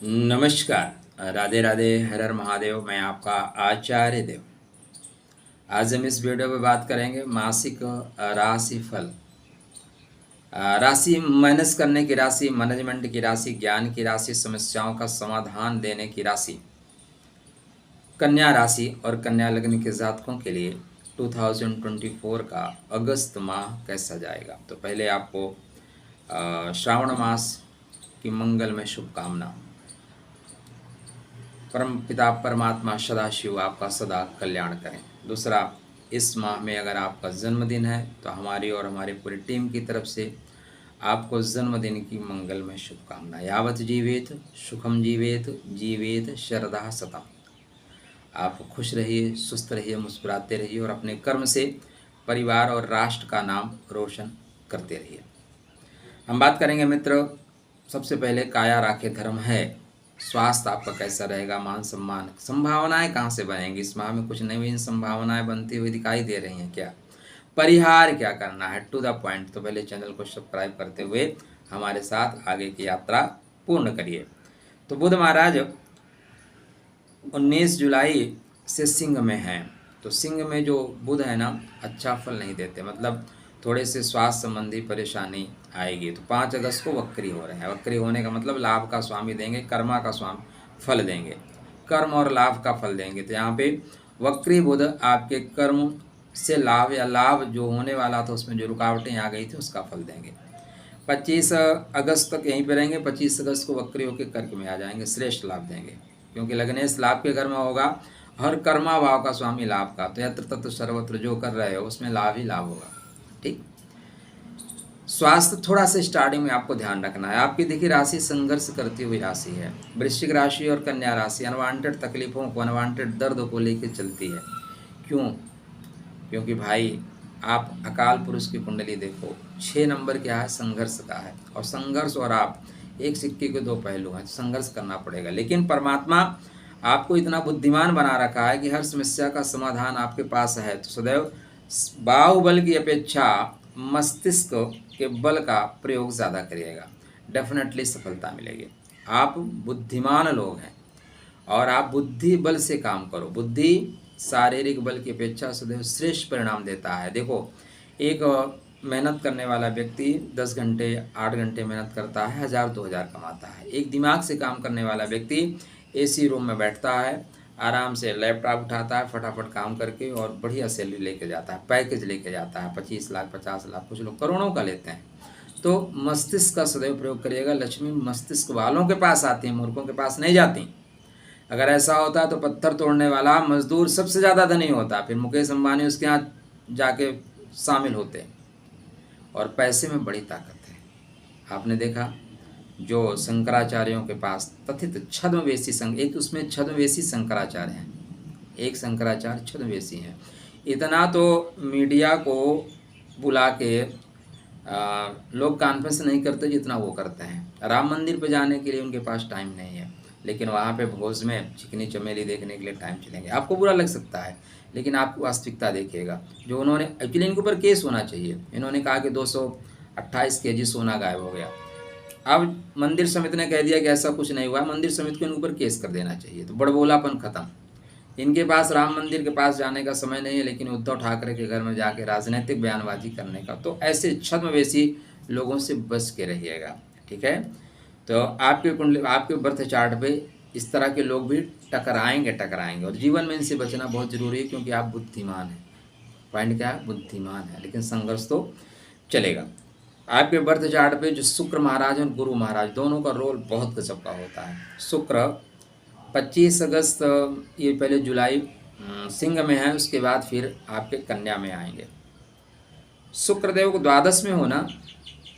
नमस्कार, राधे राधे, हर हर महादेव। मैं आपका आचार्य देव। आज हम इस वीडियो में बात करेंगे मासिक राशि फल। राशि मैनेज करने की राशि, मैनेजमेंट की राशि, ज्ञान की राशि, समस्याओं का समाधान देने की राशि। कन्या राशि और कन्या लग्न के जातकों के लिए 2024 का अगस्त माह कैसा जाएगा। तो पहले आपको श्रावण मास की मंगलमय शुभकामना। परम पिता परमात्मा सदाशिव आपका सदा कल्याण करें। दूसरा, इस माह में अगर आपका जन्मदिन है तो हमारी और हमारी पूरी टीम की तरफ से आपको जन्मदिन की मंगलमय शुभकामना। यावत जीवेत सुखम जीवेत जीवेत शरदा सतम। आप खुश रहिए, स्वस्थ रहिए, मुस्कुराते रहिए और अपने कर्म से परिवार और राष्ट्र का नाम रोशन करते रहिए। हम बात करेंगे मित्र, सबसे पहले काया राखे धर्म है। स्वास्थ्य आपका कैसा रहेगा, मान सम्मान, संभावनाएं कहाँ से बनेंगी। इस माह में कुछ नवीन संभावनाएं बनती हुई दिखाई दे रही हैं क्या। परिहार क्या करना है, टू द पॉइंट। तो पहले चैनल को सब्सक्राइब करते हुए हमारे साथ आगे की यात्रा पूर्ण करिए। तो बुध महाराज 19 जुलाई से सिंह में हैं। तो सिंह में जो बुध है ना, अच्छा फल नहीं देते, मतलब थोड़े से स्वास्थ्य संबंधी परेशानी आएगी। तो 5 अगस्त को वक्री हो रहे हैं। वक्री होने का मतलब लाभ का स्वामी देंगे, कर्मा का स्वामी फल देंगे, कर्म और लाभ का फल देंगे। तो यहाँ पे वक्री बुध आपके कर्म से लाभ या लाभ जो होने वाला था उसमें जो रुकावटें आ गई थी उसका फल देंगे। 25 अगस्त तक यहीं पे रहेंगे। 25 अगस्त को वक्री होकर कर्क में आ जाएंगे, श्रेष्ठ लाभ देंगे, क्योंकि लग्नेश लाभ के घर में होगा। हर कर्मा भाव का स्वामी लाभ का, तो यत्र तत्र सर्वत्र जो कर रहे हो उसमें लाभ ही लाभ होगा। ठीक। स्वास्थ्य थोड़ा सा स्टार्टिंग में आपको ध्यान रखना है। आपकी देखिए राशि संघर्ष करती हुई राशि है। वृश्चिक राशि और कन्या राशि अनवांटेड तकलीफों को, अनवांटेड दर्द को लेकर चलती है। क्यों? क्योंकि भाई आप अकाल पुरुष की कुंडली देखो, 6 नंबर क्या है, संघर्ष का है। और संघर्ष और आप एक सिक्के के दो पहलू हैं। संघर्ष करना पड़ेगा, लेकिन परमात्मा आपको इतना बुद्धिमान बना रखा है कि हर समस्या का समाधान आपके पास है। तो सदैव बाहुबल की अपेक्षा मस्तिष्क के बल का प्रयोग ज़्यादा करिएगा, डेफिनेटली सफलता मिलेगी। आप बुद्धिमान लोग हैं और आप बुद्धि बल से काम करो। बुद्धि शारीरिक बल की अपेक्षा सदैव श्रेष्ठ परिणाम देता है। देखो, एक मेहनत करने वाला व्यक्ति 10 घंटे 8 घंटे मेहनत करता है, 1000-2000 कमाता है। एक दिमाग से काम करने वाला व्यक्ति एसी रूम में बैठता है, आराम से लैपटॉप उठाता है, फटाफट काम करके और बढ़िया सैलरी लेके जाता है, पैकेज लेके जाता है, 25 लाख 50 लाख, कुछ लोग करोड़ों का लेते हैं। तो मस्तिष्क का सदैव प्रयोग करिएगा। लक्ष्मी मस्तिष्क वालों के पास आती है, मूर्खों के पास नहीं जाती। अगर ऐसा होता तो पत्थर तोड़ने वाला मजदूर सबसे ज़्यादा धनी होता, फिर मुकेश अंबानी उसके यहाँ जाके शामिल होते। और पैसे में बड़ी ताकत है। आपने देखा जो शंकराचार्यों के पास कथित छद्मवेशी एक उसमें छद्मवेशी शंकराचार्य हैं, एक शंकराचार्य छद्मवेशी हैं। इतना तो मीडिया को बुला के लोग कॉन्फ्रेंस नहीं करते जितना वो करते हैं। राम मंदिर पे जाने के लिए उनके पास टाइम नहीं है, लेकिन वहाँ पे भोज में चिकनी चमेली देखने के लिए टाइम चलेंगे। आपको बुरा लग सकता है, लेकिन आप वास्तविकता देखिएगा। जो उन्होंने, एक्चुअली इनके ऊपर केस होना चाहिए। इन्होंने कहा कि 228 kg सोना गायब हो गया। अब मंदिर समिति ने कह दिया कि ऐसा कुछ नहीं हुआ। मंदिर समिति को इनके ऊपर केस कर देना चाहिए। तो बड़बोलापन खत्म। इनके पास राम मंदिर के पास जाने का समय नहीं है, लेकिन उद्धव ठाकरे के घर में जाके राजनीतिक बयानबाजी करने का। तो ऐसे छद्मवेशी लोगों से बच के रहिएगा, ठीक है। तो आपके कुंडली, आपके बर्थ चार्ट पे इस तरह के लोग भी टकराएंगे और जीवन में इनसे बचना बहुत जरूरी है, क्योंकि आप बुद्धिमान हैं। पॉइंट क्या है? बुद्धिमान है, लेकिन संघर्ष तो चलेगा। आपके बर्थ चार्ट पे जो शुक्र महाराज और गुरु महाराज दोनों का रोल बहुत गजब का होता है। शुक्र 25 अगस्त, ये पहले जुलाई सिंह में है, उसके बाद फिर आपके कन्या में आएंगे। शुक्रदेव को द्वादश में होना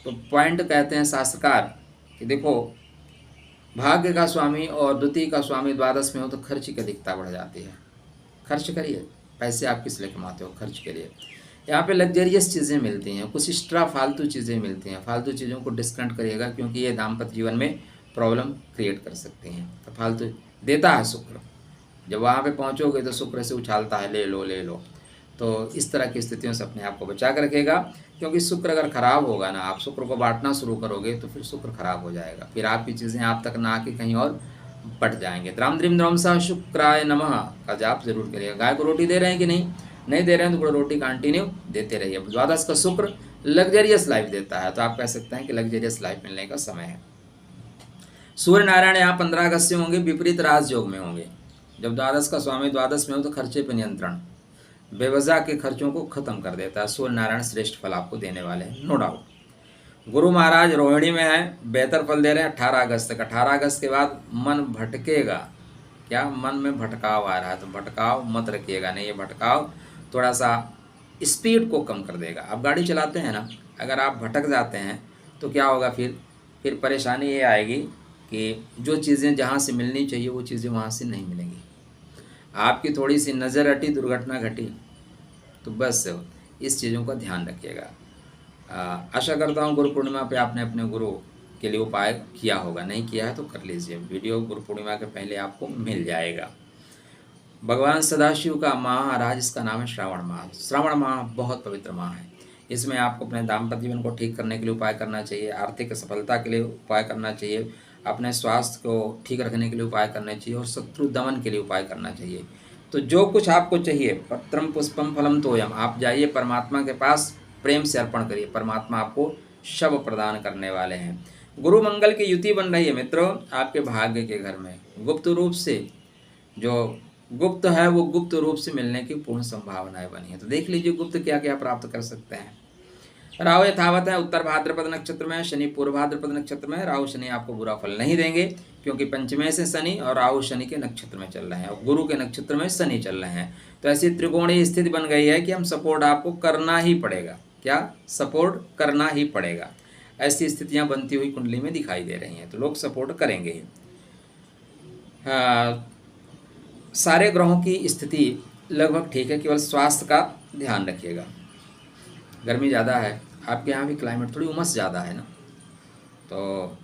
तो पॉइंट कहते हैं शास्त्रकार कि देखो, भाग्य का स्वामी और द्वितीय का स्वामी द्वादश में हो तो खर्च की अधिकता बढ़ जाती है। खर्च करिए, पैसे आप किस लिए कमाते हो? खर्च के लिए। यहाँ पे लग्जरियस चीज़ें मिलती हैं, कुछ एक्स्ट्रा फालतू चीज़ें मिलती हैं। फालतू चीज़ों को डिस्काउंट करिएगा, क्योंकि ये दाम्पत्य जीवन में प्रॉब्लम क्रिएट कर सकती हैं। तो फालतू देता है शुक्र, जब वहाँ पे पहुँचोगे तो शुक्र से उछालता है, ले लो ले लो। तो इस तरह की स्थितियों से अपने आप को बचा कर रखेगा, क्योंकि शुक्र अगर खराब होगा ना, आप शुक्र को बांटना शुरू करोगे तो फिर शुक्र खराब हो जाएगा, फिर आपकी चीज़ें आप तक ना आके कहीं और बट जाएंगे। द्राम द्रिम द्रम सा शुक्राय नमः का जाप जरूर करिएगा। गाय को रोटी दे रहे हैं कि नहीं दे रहे हैं तो पूरा रोटी कंटिन्यू देते रहिए। द्वादश का शुक्र लग्जरियस लाइफ देता है, तो आप कह सकते हैं कि लग्जरियस लाइफ मिलने का समय है। सूर्य नारायण यहाँ 15 अगस्त से होंगे, विपरीत राजयोग में होंगे। जब द्वादश का स्वामी द्वादश में हो तो खर्चे पर नियंत्रण, बेवजह के खर्चों को खत्म कर देता है। सूर्य नारायण श्रेष्ठ फल आपको देने वाले हैं, नो डाउट। गुरु महाराज रोहिणी में है, बेहतर फल दे रहे हैं 18 अगस्त तक। 18 अगस्त के बाद मन भटकेगा, क्या मन में भटकाव आ रहा है, तो भटकाव मत रखिएगा। नहीं, ये भटकाव थोड़ा सा स्पीड को कम कर देगा। आप गाड़ी चलाते हैं ना, अगर आप भटक जाते हैं तो क्या होगा, फिर परेशानी ये आएगी कि जो चीज़ें जहाँ से मिलनी चाहिए वो चीज़ें वहाँ से नहीं मिलेंगी। आपकी थोड़ी सी नज़र हटी, दुर्घटना घटी, तो बस इस चीज़ों का ध्यान रखिएगा। आशा करता हूँ गुरु पूर्णिमा पे आपने अपने गुरु के लिए उपाय किया होगा, नहीं किया है तो कर लीजिए। वीडियो गुरु पूर्णिमा के पहले आपको मिल जाएगा। भगवान सदाशिव का माह आज इसका नाम है श्रावण माह। श्रावण माह बहुत पवित्र माह है। इसमें आपको अपने दाम्पत्य जीवन को ठीक करने के लिए उपाय करना चाहिए, आर्थिक सफलता के लिए उपाय करना चाहिए, अपने स्वास्थ्य को ठीक रखने के लिए उपाय करना चाहिए और शत्रु दमन के लिए उपाय करना चाहिए। तो जो कुछ आपको चाहिए, पत्रम पुष्पम फलम तोयम, आप जाइए परमात्मा के पास, प्रेम से अर्पण करिए, परमात्मा आपको शव प्रदान करने वाले हैं। गुरु मंगल की युति बन रही है मित्रों आपके भाग्य के घर में। गुप्त रूप से जो गुप्त है वो गुप्त रूप से मिलने की पूर्ण संभावनाएं बनी है। तो देख लीजिए गुप्त क्या क्या प्राप्त कर सकते हैं। राहु यथावत है उत्तर भाद्रपद नक्षत्र में, शनि पूर्व भाद्रपद नक्षत्र में। राहु शनि आपको बुरा फल नहीं देंगे, क्योंकि पंचमे से शनि और राहु शनि के नक्षत्र में चल रहे हैं और गुरु के नक्षत्र में शनि चल रहे हैं। तो ऐसी त्रिकोणीय स्थिति बन गई है कि हम सपोर्ट आपको करना ही पड़ेगा। क्या सपोर्ट करना ही पड़ेगा, ऐसी स्थितियां बनती हुई कुंडली में दिखाई दे रही हैं, तो लोग सपोर्ट करेंगे ही। सारे ग्रहों की स्थिति लगभग ठीक है, केवल स्वास्थ्य का ध्यान रखिएगा। गर्मी ज़्यादा है, आपके यहाँ भी क्लाइमेट थोड़ी उमस ज़्यादा है ना, तो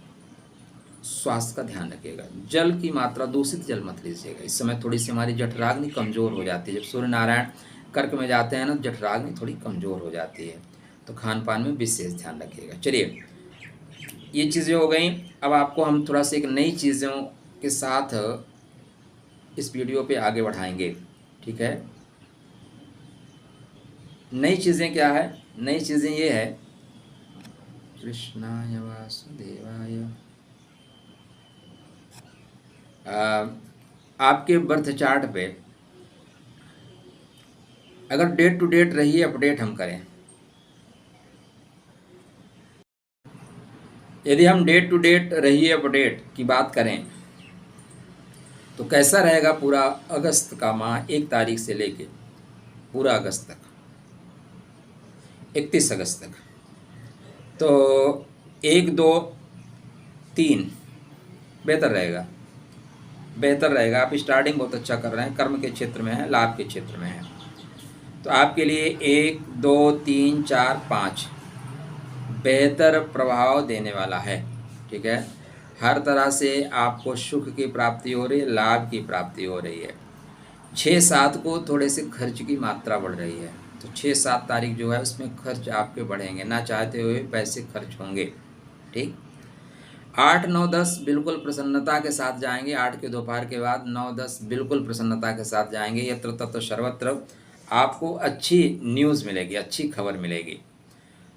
स्वास्थ्य का ध्यान रखिएगा। जल की मात्रा, दूषित जल मत लीजिएगा। इस समय थोड़ी सी हमारी जठराग्नि कमज़ोर हो जाती है। जब सूर्य नारायण कर्क में जाते हैं ना, जठराग्नि थोड़ी कमज़ोर हो जाती है, तो खान पान में विशेष ध्यान रखिएगा। चलिए, ये चीज़ें हो गई। अब आपको हम थोड़ा सा एक नई चीज़ों के साथ इस वीडियो पे आगे बढ़ाएंगे, ठीक है। नई चीज़ें क्या है? नई चीज़ें ये है, कृष्णाय वासुदेवाय, आपके बर्थ चार्ट पे अगर डेट टू डेट रही अपडेट हम करें, यदि हम डेट टू डेट रही अपडेट की बात करें तो कैसा रहेगा पूरा अगस्त का माह, 1 तारीख से लेके पूरा अगस्त तक, 31 अगस्त तक। तो 1, 2, 3 बेहतर रहेगा, बेहतर रहेगा। आप स्टार्टिंग बहुत अच्छा कर रहे हैं, कर्म के क्षेत्र में है, लाभ के क्षेत्र में है, तो आपके लिए 1, 2, 3, 4, 5 बेहतर प्रभाव देने वाला है, ठीक है। हर तरह से आपको सुख की प्राप्ति हो रही है, लाभ की प्राप्ति हो रही है। 6-7 को थोड़े से खर्च की मात्रा बढ़ रही है, तो 6-7 तारीख जो है उसमें खर्च आपके बढ़ेंगे, ना चाहते हुए पैसे खर्च होंगे, ठीक। 8, 9, 10 बिल्कुल प्रसन्नता के साथ जाएंगे। 8 के दोपहर के बाद 9, 10 बिल्कुल प्रसन्नता के साथ जाएंगे। यत्र तत्र सर्वत्र आपको अच्छी न्यूज़ मिलेगी, अच्छी खबर मिलेगी।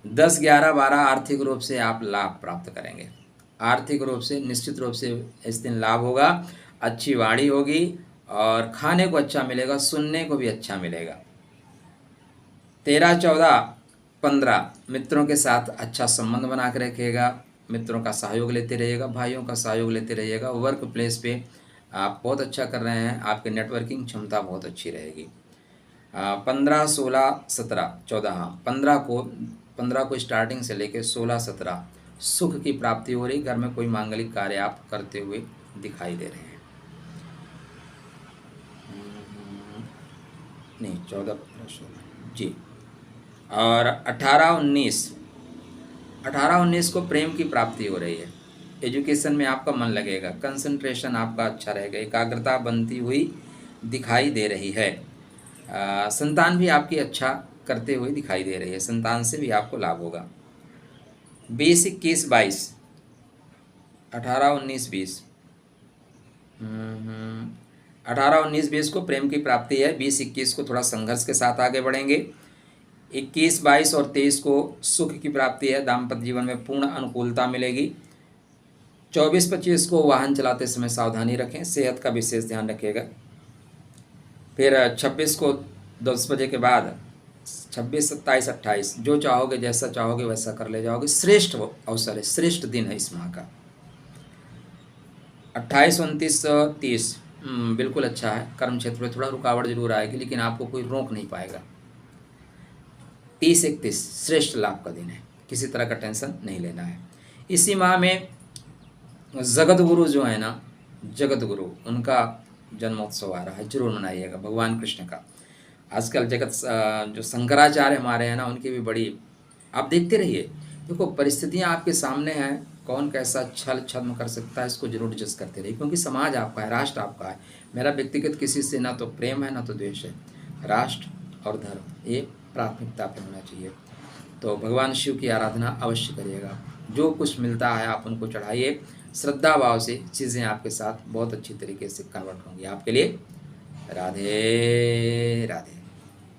10, 11, 12 आर्थिक रूप से आप लाभ प्राप्त करेंगे। आर्थिक रूप से निश्चित रूप से इस दिन लाभ होगा, अच्छी वाणी होगी और खाने को अच्छा मिलेगा, सुनने को भी अच्छा मिलेगा। 13, 14, 15 मित्रों के साथ अच्छा संबंध बना के रखिएगा, मित्रों का सहयोग लेते रहिएगा, भाइयों का सहयोग लेते रहिएगा। वर्क प्लेस पे आप बहुत अच्छा कर रहे हैं, आपकी नेटवर्किंग क्षमता बहुत अच्छी रहेगी। 15, 16, 17, 14, हाँ 15 को स्टार्टिंग से लेकर 16, 17 सुख की प्राप्ति हो रही। घर में कोई मांगलिक कार्य आप करते हुए दिखाई दे रहे हैं। नहीं 14, 15, 16 जी। और 18, 19 को प्रेम की प्राप्ति हो रही है। एजुकेशन में आपका मन लगेगा, कंसंट्रेशन आपका अच्छा रहेगा, एकाग्रता बनती हुई दिखाई दे रही है। संतान भी आपकी अच्छा करते हुए दिखाई दे रही है, संतान से भी आपको लाभ होगा। 20, 21, 22, 18, 19, 20, 18, 19, 20 को प्रेम की प्राप्ति है। 20, 21 को थोड़ा संघर्ष के साथ आगे बढ़ेंगे। 21, 22 और 23 को सुख की प्राप्ति है, दाम्पत्य जीवन में पूर्ण अनुकूलता मिलेगी। 24, 25 को वाहन चलाते समय सावधानी रखें, सेहत का विशेष ध्यान रखिएगा। फिर 26 को 10 बजे के बाद 26, 27, 28 जो चाहोगे, जैसा चाहोगे वैसा कर ले जाओगे। श्रेष्ठ अवसर है, श्रेष्ठ दिन है इस माह का। 28, 29, 30 बिल्कुल अच्छा है। कर्म क्षेत्र में थोड़ा रुकावट जरूर आएगी, लेकिन आपको कोई रोक नहीं पाएगा। 30, 31 श्रेष्ठ लाभ का दिन है, किसी तरह का टेंशन नहीं लेना है। इसी माह में जगत गुरु जो है ना, जगत गुरु, उनका जन्मोत्सव आ रहा है, जरूर मनाइएगा, भगवान कृष्ण का। आजकल जगत जो शंकराचार्य हमारे हैं ना, उनकी भी बड़ी, आप देखते रहिए। देखो परिस्थितियां आपके सामने हैं, कौन कैसा छल छद्म कर सकता है, इसको जरूर जज करते रहिए, क्योंकि समाज आपका है, राष्ट्र आपका है। मेरा व्यक्तिगत किसी से ना तो प्रेम है ना तो द्वेष है, राष्ट्र और धर्म ये प्राथमिकता पर होना चाहिए। तो भगवान शिव की आराधना अवश्य करिएगा, जो कुछ मिलता है आप उनको चढ़ाइए, श्रद्धा भाव से चीज़ें आपके साथ बहुत अच्छी तरीके से कन्वर्ट होंगी आपके लिए। राधे राधे।